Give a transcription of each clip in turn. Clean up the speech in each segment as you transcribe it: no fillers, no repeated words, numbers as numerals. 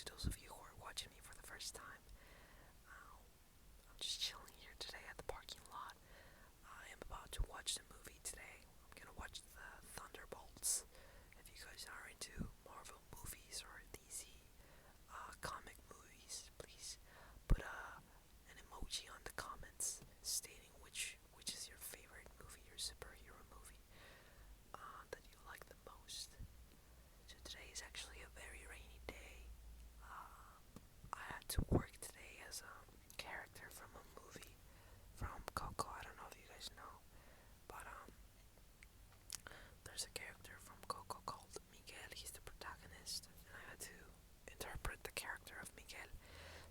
to those of you who are watching me for the first time. I'm just chilling here today at the parking lot. I am about to watch the movie today. I'm gonna watch the Thunderbolts. If you guys are into Marvel movies or DC comic movies, please put an emoji on the comments stating which is your favorite movie, your superhero movie that you like the most. So today is actually a very rainy day. I had to work today as a character from a movie from Coco. I don't know if you guys know, but there's a character from Coco called Miguel. He's the protagonist, and I had to interpret the character of Miguel.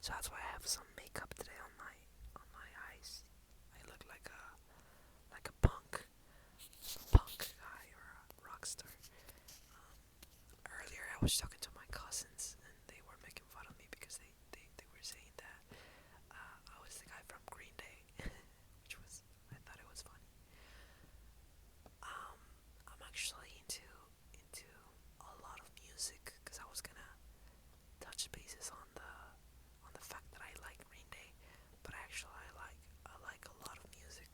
So that's why I have some makeup today on my eyes. I look like a punk guy or a rock star. Earlier I was talking to my cousins and they were making fun of me because they were saying that I was the guy from Green Day, I thought it was funny. I'm actually into a lot of music because I was gonna touch bases on the fact that I like Green Day, but actually I like a lot of music.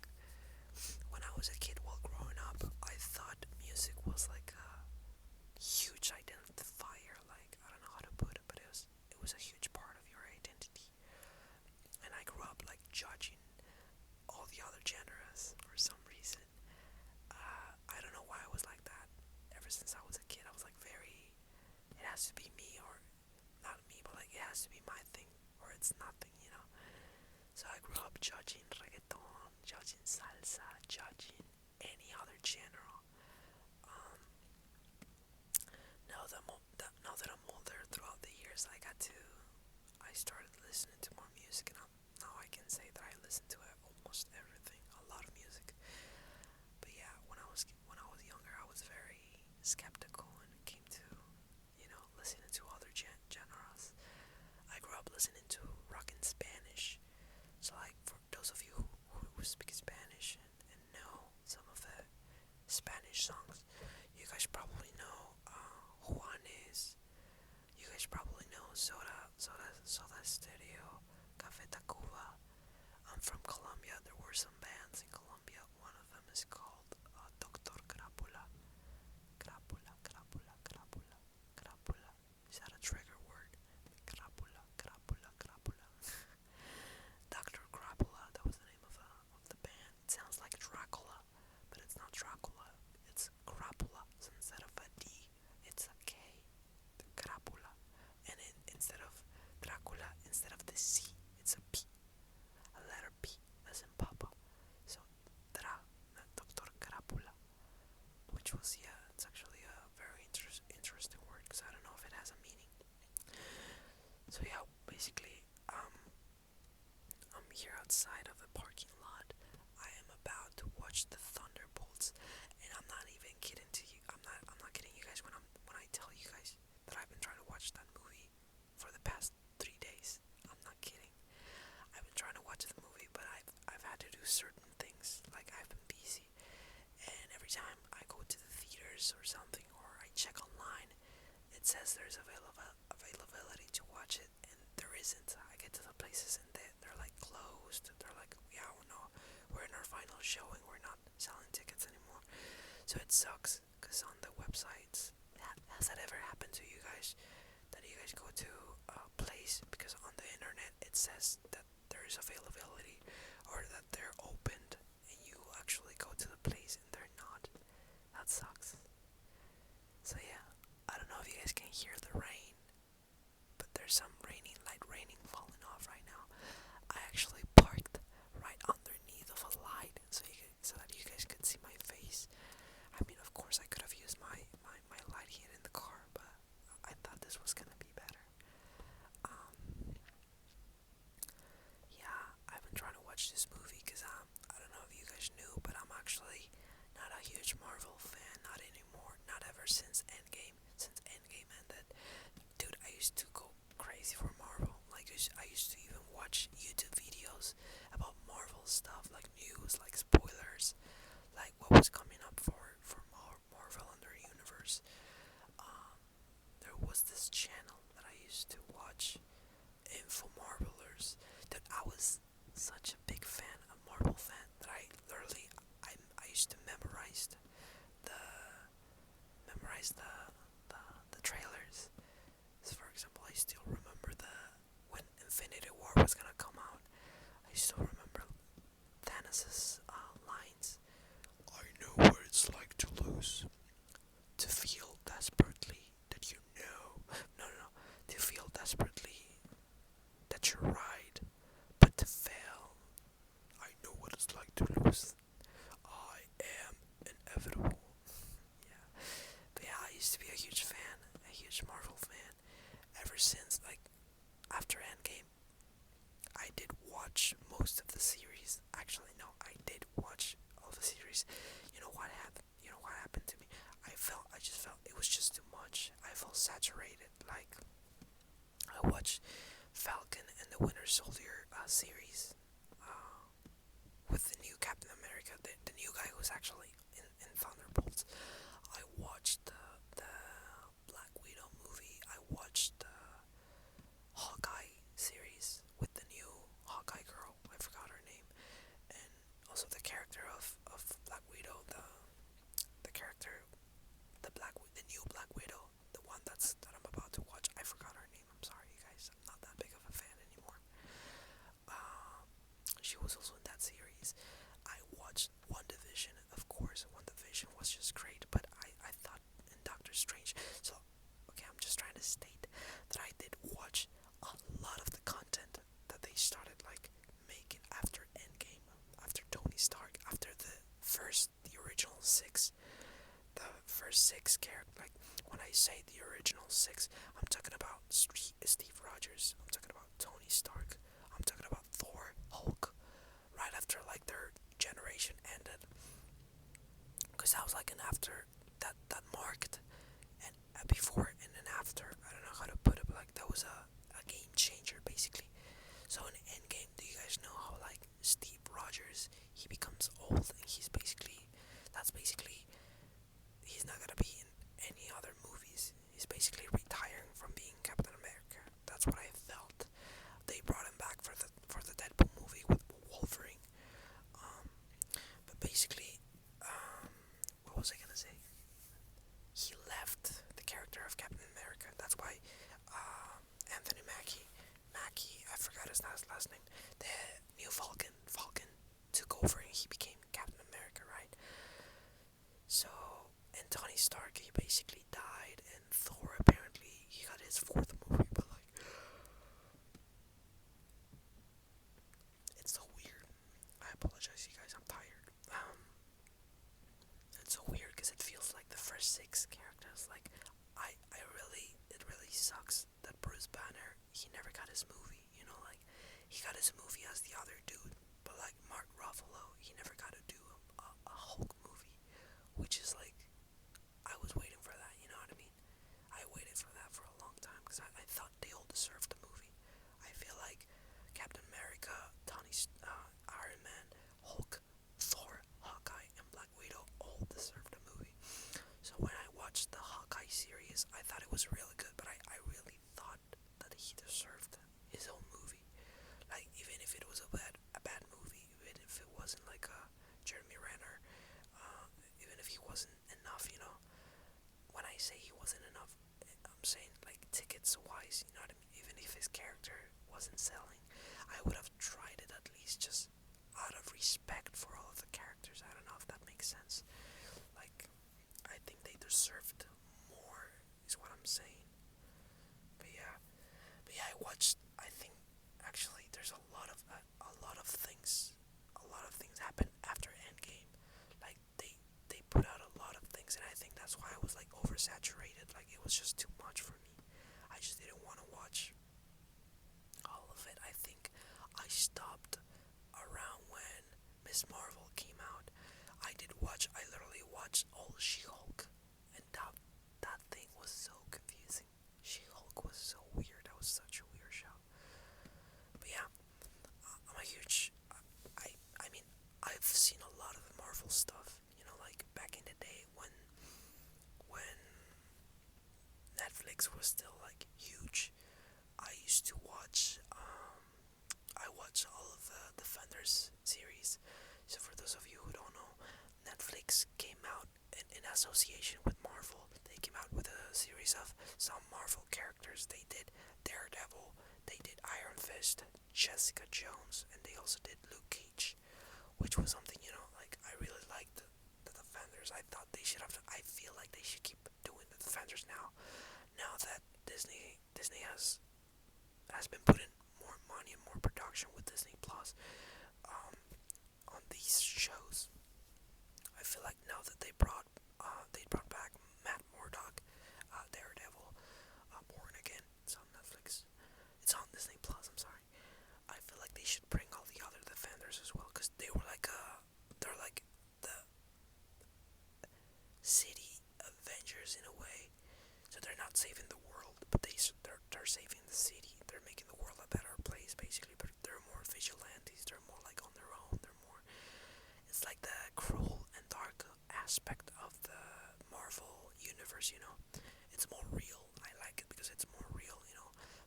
When I was a kid, while growing up, I thought music was like a huge identifier. Like, I don't know how to put it, but it was a huge part of your identity. And I grew up like judging all the other genres for some reason. I don't know why I was like that. Ever since I was a kid, I was like very. It has to be me, or not me, but like it has to be my thing, or it's nothing. So I grew up judging reggaeton, judging salsa, judging any other genre. Um, now that I'm older, throughout the years, I started listening to more music, and now I can say that I listen to almost everything, a lot of music. But yeah, when I was younger, I was very skeptical when it came to listening to other genres. I grew up listening to rock in Spanish. So like for those of you who speak Spanish and know some of the Spanish songs, you guys probably know Juanes. You guys probably know Soda Stereo, Café Tacuba. I'm from Colombia. There were some bands in Colombia. One of them is called Doctor Crapula. Crapula, Crapula, Crapula, Crapula. Is that a trigger word? Crapula, Crapula, Crapula. Dr. Crapula, that was the name of the band. It sounds like Dracula, but it's not Dracula. It's Crapula. So instead of a D, it's a K. Crapula. And instead of Dracula, instead of the C, it's a P. A letter P, as in Papa. So, Dr. Crapula. Which was, yeah, it's actually a very interesting word because I don't know if it has a meaning. So, yeah, basically, I'm here outside of the parking lot. I am about to watch the Thunderbolts, and I'm not even kidding to you. I'm not kidding you guys when I tell you guys that I've been trying to watch that movie for the past 3 days. I'm not kidding. I've been trying to watch the movie, but I've had to do certain things. Like I've been busy, and every time I go to the theaters or something, or I check online, it says there's availability to watch it, and there isn't. I get to the places and they're like closed. They're like, yeah, no, we're in our final showing. We're not selling tickets anymore. So it sucks because on the websites, has that ever happened to you guys? That you guys go to a place because on the internet it says that there is availability or that they're opened, and you actually go to the place and they're not. That sucks. So yeah, I don't know if you guys can hear the rain, but there's some light raining falling off right now. I actually parked right underneath of a light so that you guys could see my face. I mean, of course, I could have used my light here in the car, but I thought this was gonna be better. Yeah, I've been trying to watch this movie because I don't know if you guys knew, but I'm actually not a huge Marvel fan, not anymore, not ever since Endgame ended. Dude, I used to go crazy for Marvel. Like, I used to even watch YouTube videos about Marvel stuff, like news, like spoilers, like what was coming up for Marvel and their universe. There was this channel that I used to watch the memorized the, the trailers. So for example, I still remember the when Infinity War was gonna come out. I still remember Thanos's lines. I know what it's like to lose, to feel desperately that you know. No, no, no. To feel desperately that you're right, but to fail. I know what it's like to lose. I am inevitable. Yeah. But yeah, I used to be a huge fan, a huge Marvel fan. Ever since, like, after Endgame, I did watch most of the series. Actually, no, I did watch all the series. You know what happened? You know what happened to me? I just felt it was just too much. I felt saturated. Like, I watched Falcon and the Winter Soldier series with the new Captain America, the new guy who's actually in Thunderbolts. I watched the Black Widow movie. I watched the Hawkeye series with the new Hawkeye girl. I forgot her name, and also the character of Black Widow, the character, the new Black Widow, the one that I'm about to watch. I forgot her name. I'm sorry, you guys. I'm not that big of a fan anymore. She was also in that series. I watched One Division, of course. One Division was just great, but I thought in Doctor Strange. So, okay, I'm just trying to state that I did watch a lot of the content that they started like making after Endgame, after Tony Stark, after the original six, the first six characters. Like when I say the original six, I'm talking about Steve Rogers. I'm talking about Tony Stark. I'm talking about Thor, Hulk. Right after like their generation ended, because that was like an after that marked and before and an after. I don't know how to put it, but like that was a game changer basically. So in Endgame, do you guys know how like Steve Rogers, he becomes old and that's basically he's not gonna be in any other movies. He's basically retiring from being Captain America. That's what I felt. They brought him back for the Deadpool movie with Wolverine. Um, but basically, what was I gonna say? He left the character of Captain America. That's why Anthony Mackie, I forgot his last name, the new Falcon took over and he became Captain America, right? So, and Tony Stark, he basically died, and Thor apparently he got his fourth movie, but like, it's so weird. I apologize, you guys. I'm tired. It's so weird because it feels like the first six characters. Like, it really sucks that Bruce Banner, he never got his movie. You know, like he got his movie as the other dude, but like Mark Ruffalo, he never got to do a Hulk movie, which is like, I was waiting for that. You know what I mean? I waited for that for a long time because I thought they all deserved the movie. I feel like Captain America, Iron Man, Hulk, Thor, Hawkeye, and Black Widow all deserved a movie. So when I watched the Hawkeye series, I thought it was really good, but I really thought that he deserved his own movie. Like, even if it was a bad movie, even if it wasn't like a Jeremy Renner, even if he wasn't enough, you know. When I say he wasn't enough, I'm saying like tickets wise, you know what I mean? Even if his character wasn't selling, I would have tried it at least just out of respect for all of the characters. I don't know if that makes sense. Like, I think they deserved more, is what I'm saying. But yeah, I watched. I think actually there's a lot of things happened after Endgame. Like they put out a lot of things, and I think that's why I was like oversaturated. Like it was just too much for me. I just didn't want to watch all of it. I think I stopped around when Miss Marvel came out. I literally watched all She-Hulk, and that thing was so confusing. She-Hulk was so weird. That was such a weird show. But yeah, I'm a huge. I mean, I've seen a lot of the Marvel stuff. You know, like back in the day when Netflix was still like huge. I used to watch. I watched all of the Defenders series. So for those of you who don't know, Netflix came association with Marvel. They came out with a series of some Marvel characters. They did Daredevil, they did Iron Fist, Jessica Jones, and they also did Luke Cage, which was something, like I really liked the Defenders. I thought they should have. I feel like they should keep doing the Defenders now. Now that Disney has been putting more money and more production with Disney Plus um, on these shows. I feel like now that they brought back Matt Murdock, Daredevil, Born Again. It's on Netflix. It's on Disney Plus. I'm sorry. I feel like they should bring all the other Defenders as well, because they were they're like the city Avengers in a way. So they're not saving the world, but they're saving the city. They're making the world a better place, basically. But they're more vigilantes. They're more like on their own. They're more. It's like the cruel and dark aspect of the Marvel universe. It's more real. I like it because it's more real.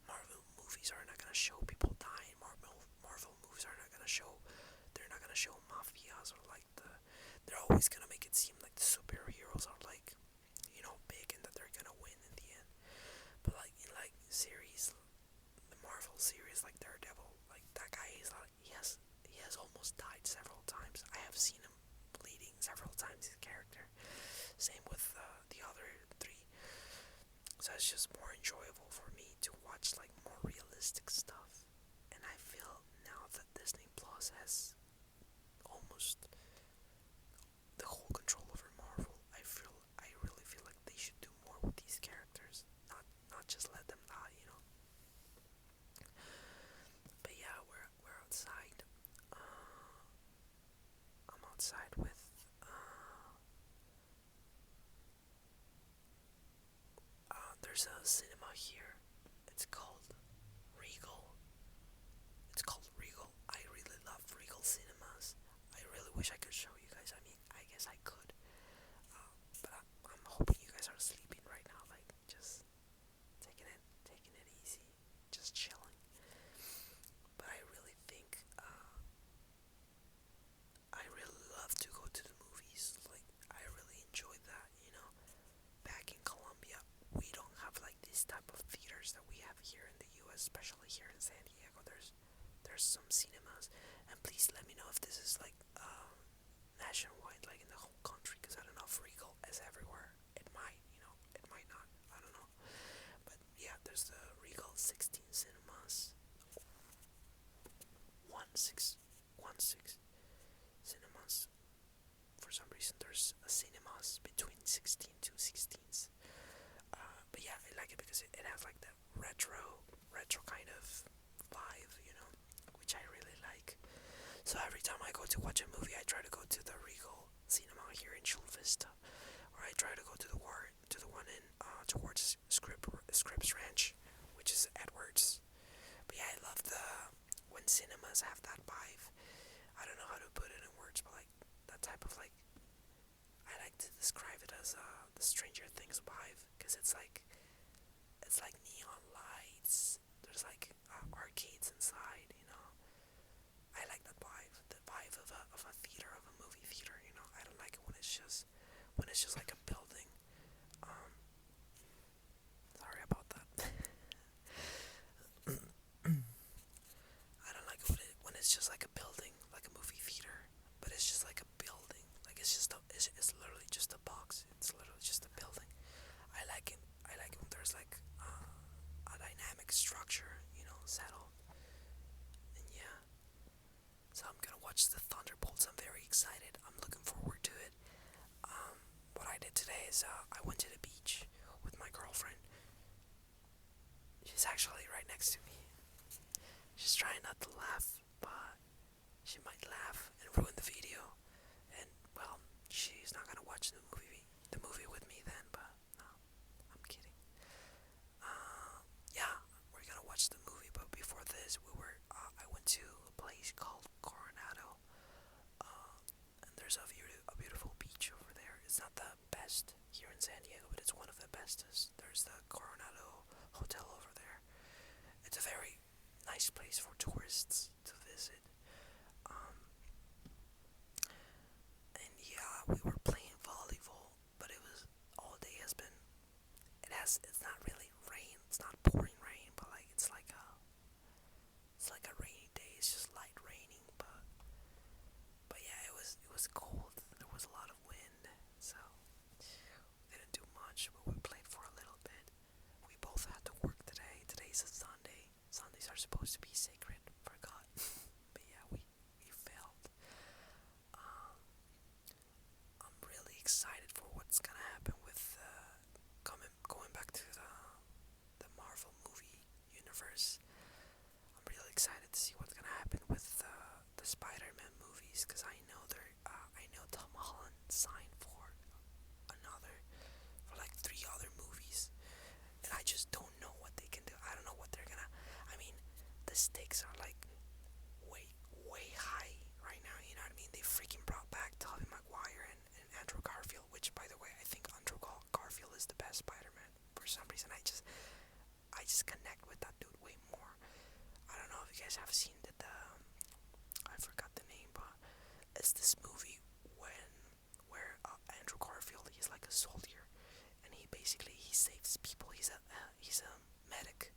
Marvel movies are not gonna show people dying. Marvel movies are not gonna show. They're not gonna show mafias or like the. They're always gonna make it seem like the superheroes are like, big and that they're gonna win in the end. But like in like series, the Marvel series like Daredevil, like that guy is like he has almost died several times. I have seen him bleeding several times. His character. Same with the other three. So it's just more enjoyable for me to watch like more realistic stuff. And I feel now that Disney Plus has almost the whole control over Marvel, I really feel like they should do more with these characters, not just let them die. But yeah, we're outside. I'm outside with there's a cinema here. It's called Regal. It's called Regal. I really love Regal cinemas. I really wish I could show you guys. I mean, I guess I could. But I'm hoping you guys are sleeping right now, like just taking it easy, just chilling. But I really think I really love to go to the movies. Like I really enjoy that. Back in Colombia, we don't have like this type of theaters that we have here in the U.S., especially here in San Diego. There's some cinemas, and please let me know if this is like nationwide, like in the whole country, because I don't know if Regal is everywhere. It might, it might not. I don't know. But yeah, there's the Regal 16 cinemas, 1-6 cinemas. For some reason, there's a cinemas between 16 to 16s. But yeah, I like it because it has like that retro kind of vibe, which I really like. So every time I go to watch a movie, I try to go to the Regal Cinema here in Chula Vista, or I try to go to the one in towards Scripps Ranch, which is Edwards. But yeah, I love when cinemas have that vibe. I don't know how to put it in words, but like that type of like, I like to describe it as the Stranger Things vibe, because it's like neon lights. There's like arcades inside. I like that vibe, the vibe of a theater, of a movie theater. I don't like it when it's just like a building. Sorry about that. I don't like it when it's just like a building, like a movie theater, but it's just like a building. Like it's literally just a box. It's literally just a building. I like it. I like it when there's like a dynamic structure, settled. And yeah. So I'm gonna watch the Thunderbolts. I'm very excited. I'm looking forward to it. What I did today is I went to the beach with my girlfriend. She's actually right next to me. She's trying not to laugh, but she might laugh and ruin the video. And well, she's not gonna watch the movie with me then. But no, I'm kidding. Yeah, we're gonna watch the movie. But before this, I went to a place called Coronado. And there's a beautiful beach over there. It's not the best here in San Diego, but it's one of the bestest. There's the Coronado Hotel over there. It's a very nice place for tourists to visit. And yeah, we were playing volleyball, but it guys have seen that I forgot the name, but it's this movie where Andrew Garfield, he's like a soldier, and he saves people. He's a medic,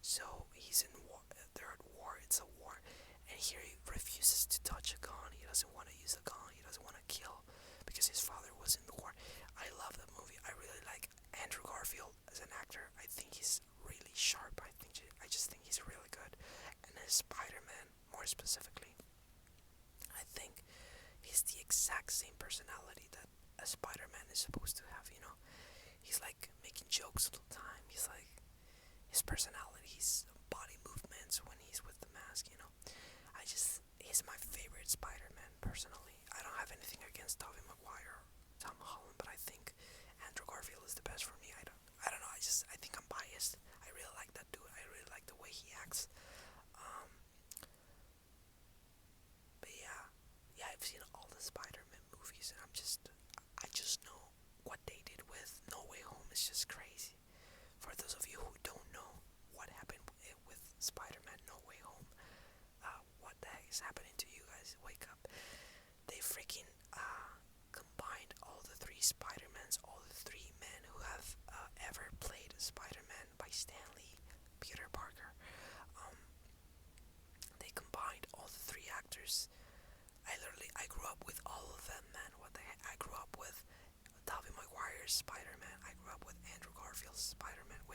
so he's in war. They're at war. It's a war, and here he refuses to touch a gun. He doesn't want to use a gun. He doesn't want to kill because his father was in the war. I love that movie. I really like Andrew Garfield as an actor. I think he's really sharp. I just think he's really good. And as Spider-Man, more specifically, I think he's the exact same personality that a Spider-Man is supposed to have. He's like making jokes all the time. He's like his personality, his body movements when he's with the mask. He's my favorite Spider-Man personally. I don't have anything against Tobey Maguire, Tom Holland, but I think Andrew Garfield is the best for me. I don't know. I think I'm biased. I really like that dude. I really like the way he acts. Um, but yeah, I've seen all the Spider-Man movies, and I just know what they did with No Way Home is just crazy. For those of you who don't know what happened with Spider-Man No Way Home, what the heck is happening to you guys? Wake up. They freaking combined all the three Spider-Mans, all the three men who have ever played Spider-Man by Stan Lee, Peter Parker. They combined all the three actors. I grew up with all of them, man. What the heck? I grew up with Tobey Maguire's Spider-Man. I grew up with Andrew Garfield's Spider-Man,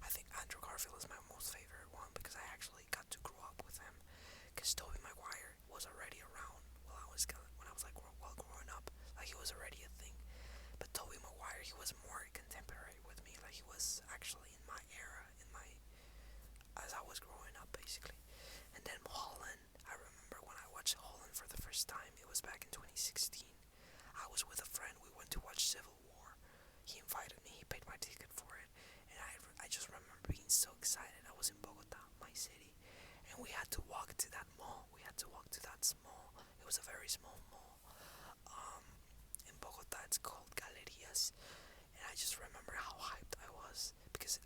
I think Andrew Garfield is my most favorite one because I actually got to grow up with him. Because Tobey Maguire was already around when I was like growing up, like he was already a thing. But Tobey Maguire, he was more contemporary with me, like he was actually in my era, as I was growing up basically. And then Holland, I remember when I watched Holland for the first time, it was back in 2016. I was with a friend, we went to watch Civil War. He invited me, he paid my ticket for it, and I just remember being so excited. I was in Bogota, my city, and we had to walk to that mall. It was a very small mall. In Bogota, it's called Galerías, and I just remember how hyped I was because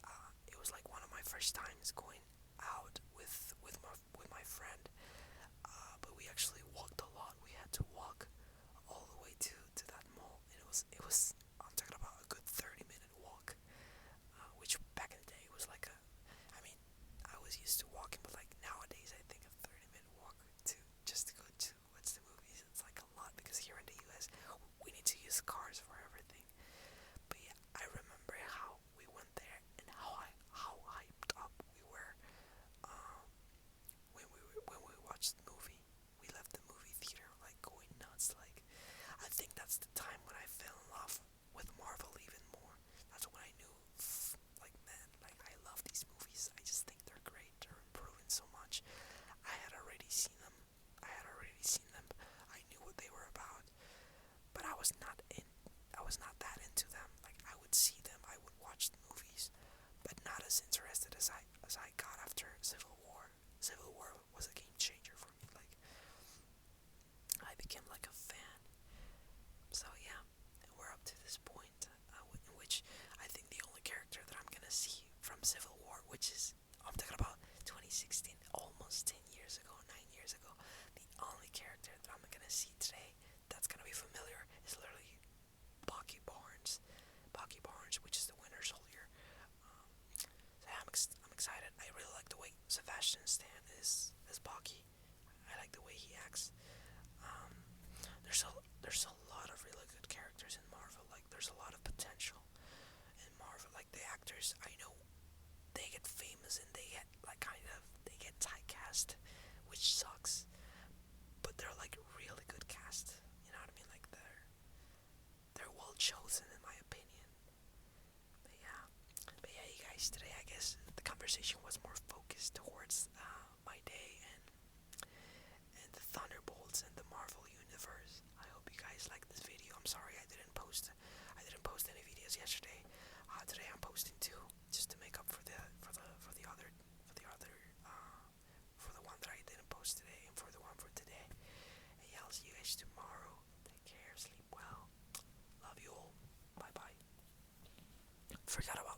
it was like one of my first times going out with my friend. But we actually walked a lot. We had to walk all the way to that mall, and it was I'm talking about a good 30-minute walk, which back in the day was like I mean, I was used to walking, but like nowadays I think a 30-minute walk just to go to watch the movies, it's like a lot because here in the US we need to use cars for everything. But yeah, I remember how we went there and how hyped up we were when we watched the movie. We left the movie theater like going nuts. Like I think that's the time when I fell in love with Marvel even more. That's when I knew, like, man, like I love these movies. I just think they're great. They're improving so much. I had already seen them. I knew what they were about, but I was not that into them. Like I would see them, I would watch the movies, but not as interested as I got after Civil War. Civil War was a game changer for me. Like I became like a fan. So yeah, we're up to this point in which I think the only character that I'm gonna see from Civil War, which is I'm talking about 2016, almost 10 years ago, 9 years ago, the only character that I'm gonna see today that's gonna be familiar is literally Bucky Barnes. Bucky Barnes, which is the Winter Soldier. So yeah, I'm excited. I really like the way Sebastian Stan is as Bucky. I like the way he acts. Um, there's a lot of really good characters in Marvel. Like there's a lot of potential in Marvel. Like the actors, I know they get famous and they get typecast, which sucks. But they're like really good cast. You know what I mean? Like they're well chosen in my opinion. But yeah, you guys. Today I guess the conversation was more focused towards my day and the Thunderbolts and the Marvel universe. I hope you guys like this video. I'm sorry I didn't post any videos yesterday. Today I'm posting two just to make up for the one that I didn't post today and for the one for today. And yeah, I'll see you guys tomorrow. Take care, sleep well. Love you all. Bye bye. Forgot about